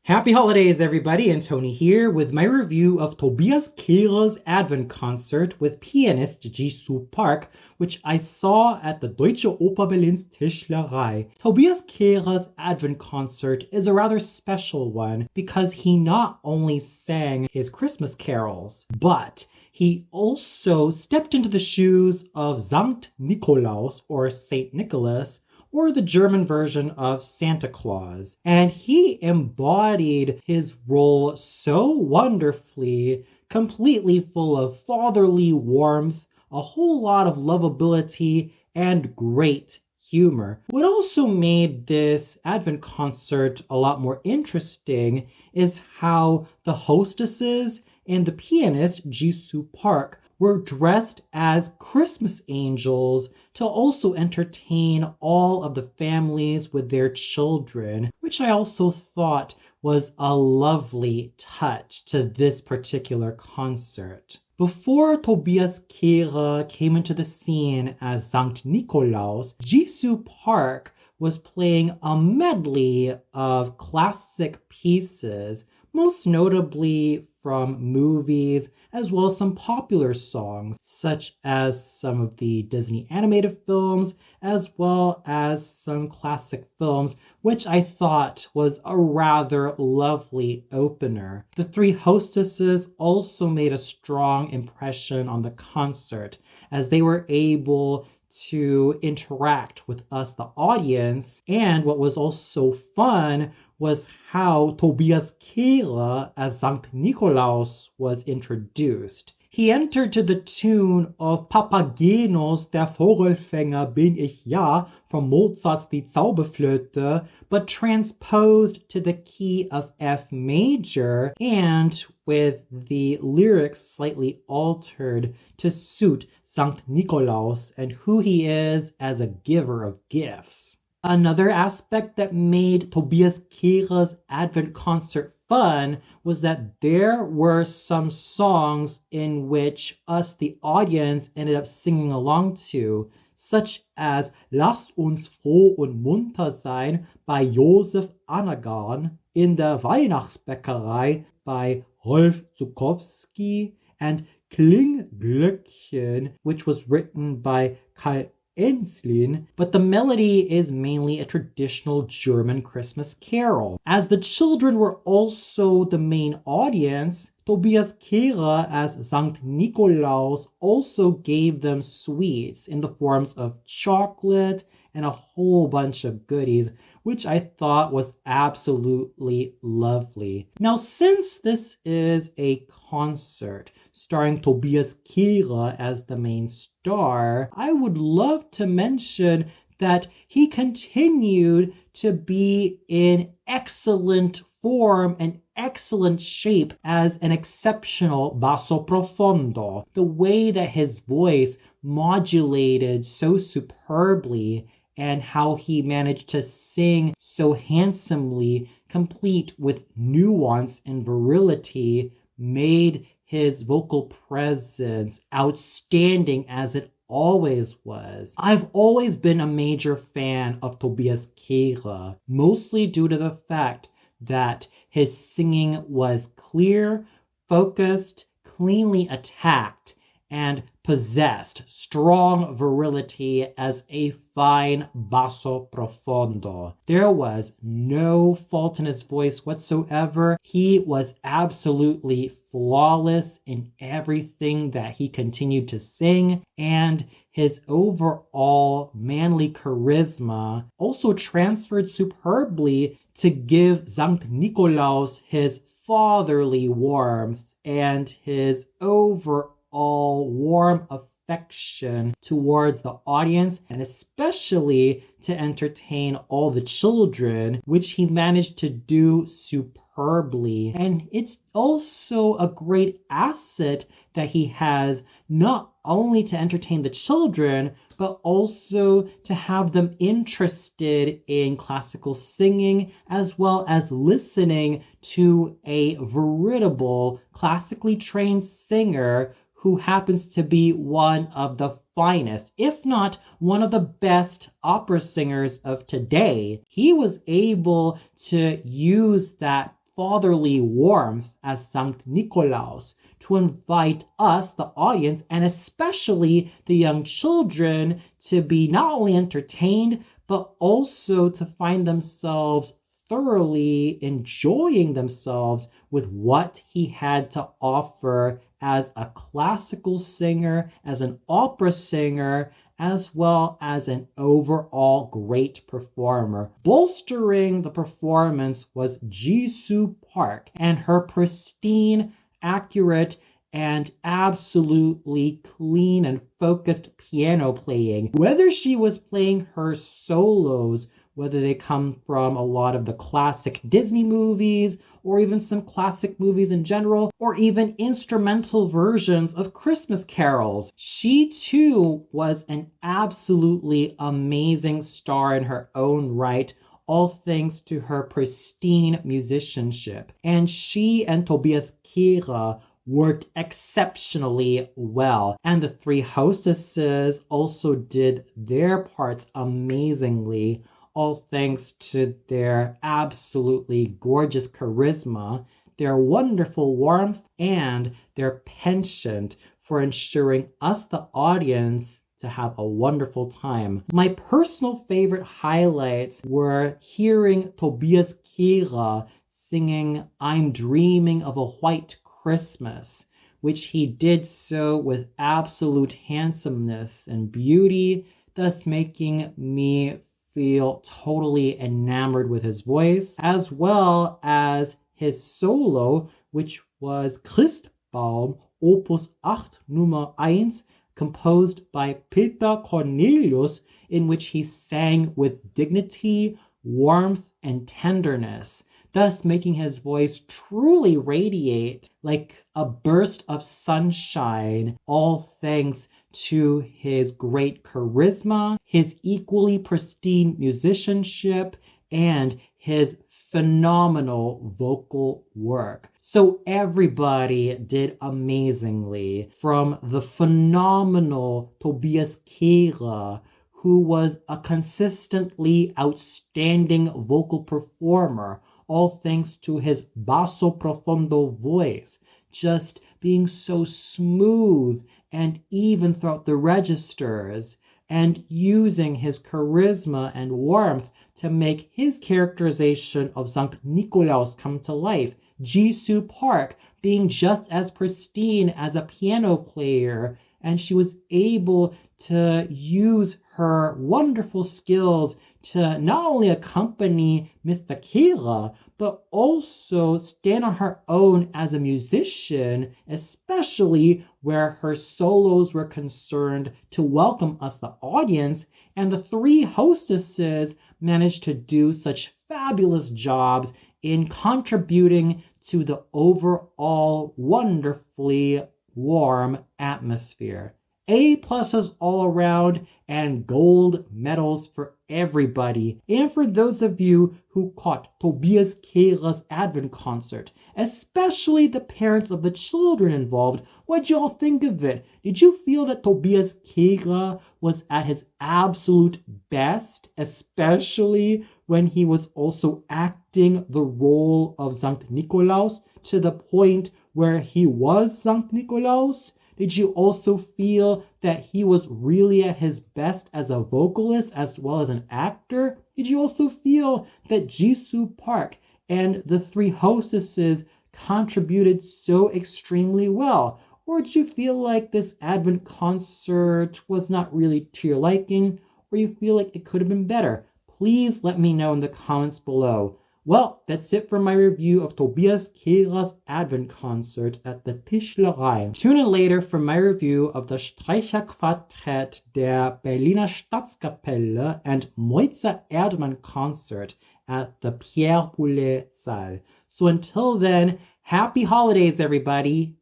Happy holidays, everybody, and Tony here with my review of Tobias Kehrer's Advent Concert with pianist Jisoo Park, which I saw at the Deutsche Oper Berlin's Tischlerei. Tobias Kehrer's Advent Concert is a rather special one because he not only sang his Christmas carols, but he also stepped into the shoes of Sankt Nikolaus, or Saint Nicholas, or the German version of Santa Claus. And he embodied his role so wonderfully, completely full of fatherly warmth, a whole lot of lovability, and great humor. What also made this Advent concert a lot more interesting is how the hostesses and the pianist, Jisoo Park, were dressed as Christmas angels to also entertain all of the families with their children, which I also thought was a lovely touch to this particular concert. Before Tobias Kehrer came into the scene as Sankt Nikolaus, Jisoo Park was playing a medley of classic pieces, most notably from movies, as well as some popular songs, such as some of the Disney animated films, as well as some classic films, which I thought was a rather lovely opener. The three hostesses also made a strong impression on the concert, as they were able to interact with us, the audience. And what was also fun was how Tobias Kehrer as Sankt Nikolaus was introduced. He entered to the tune of Papagenos, der Vogelfänger bin ich ja, from Mozart's Die Zauberflöte, but transposed to the key of F major and with the lyrics slightly altered to suit Sankt Nikolaus and who he is as a giver of gifts. Another aspect that made Tobias Kehrer's Advent concert fun was that there were some songs in which us, the audience, ended up singing along to, such as Lasst uns froh und munter sein by Josef Anagarn, In der Weihnachtsbäckerei by Rolf Zukowski, and Klingglöckchen, which was written by Karl Enslin, but the melody is mainly a traditional German Christmas carol. As the children were also the main audience, Tobias Kehrer as Sankt Nikolaus also gave them sweets in the forms of chocolate and a whole bunch of goodies, which I thought was absolutely lovely. Now, since this is a concert starring Tobias Kehrer as the main star, I would love to mention that he continued to be in excellent form and excellent shape as an exceptional basso profondo. The way that his voice modulated so superbly and how he managed to sing so handsomely, complete with nuance and virility, made his vocal presence outstanding as it always was. I've always been a major fan of Tobias Kehrer, mostly due to the fact that his singing was clear, focused, cleanly attacked, and possessed strong virility as a fine basso profondo. There was no fault in his voice whatsoever. He was absolutely flawless in everything that he continued to sing, and his overall manly charisma also transferred superbly to give Sankt Nikolaus his fatherly warmth and his overall warm affection towards the audience, and especially to entertain all the children, which he managed to do superbly. And it's also a great asset that he has, not only to entertain the children, but also to have them interested in classical singing, as well as listening to a veritable, classically trained singer who happens to be one of the finest, if not one of the best opera singers of today. He was able to use that fatherly warmth as Sankt Nikolaus to invite us, the audience, and especially the young children, to be not only entertained, but also to find themselves thoroughly enjoying themselves with what he had to offer as a classical singer, as an opera singer, as well as an overall great performer. Bolstering the performance was Jisoo Park and her pristine, accurate, and absolutely clean and focused piano playing. Whether she was playing her solos, whether they come from a lot of the classic Disney movies, or even some classic movies in general, or even instrumental versions of Christmas carols. She too was an absolutely amazing star in her own right, all thanks to her pristine musicianship. And she and Tobias Kehrer worked exceptionally well. And the three hostesses also did their parts amazingly, all thanks to their absolutely gorgeous charisma, their wonderful warmth, and their penchant for ensuring us, the audience, to have a wonderful time. My personal favorite highlights were hearing Tobias Kehrer singing I'm Dreaming of a White Christmas, which he did so with absolute handsomeness and beauty, thus making me feel totally enamored with his voice, as well as his solo, which was Christbaum, Opus 8, Nummer 1, composed by Peter Cornelius, in which he sang with dignity, warmth, and tenderness, thus making his voice truly radiate like a burst of sunshine, all thanks to his great charisma, his equally pristine musicianship, and his phenomenal vocal work. So everybody did amazingly, from the phenomenal Tobias Kehrer, who was a consistently outstanding vocal performer, all thanks to his basso profondo voice, just being so smooth and even throughout the registers, and using his charisma and warmth to make his characterization of Sankt Nikolaus come to life. Jisoo Park being just as pristine as a piano player, and she was able to use her wonderful skills to not only accompany Mr. Kehrer, but also stand on her own as a musician, especially where her solos were concerned, to welcome us, the audience. And the three hostesses managed to do such fabulous jobs in contributing to the overall wonderfully warm atmosphere. A+ all around, and gold medals for everybody. And for those of you who caught Tobias Kehrer's Advent concert, especially the parents of the children involved, what'd you all think of it? Did you feel that Tobias Kehrer was at his absolute best, especially when he was also acting the role of Sankt Nikolaus to the point where he was Sankt Nikolaus? Did you also feel that he was really at his best as a vocalist as well as an actor? Did you also feel that Jisoo Park and the three hostesses contributed so extremely well? Or did you feel like this Advent concert was not really to your liking, or you feel like it could have been better? Please let me know in the comments below. Well, that's it for my review of Tobias Kehrer's Advent concert at the Tischlerei. Tune in later for my review of the Streicherquartett der Berliner Staatskapelle and Moitzer Erdmann concert at the Pierre Boulez Saal. So until then, happy holidays, everybody!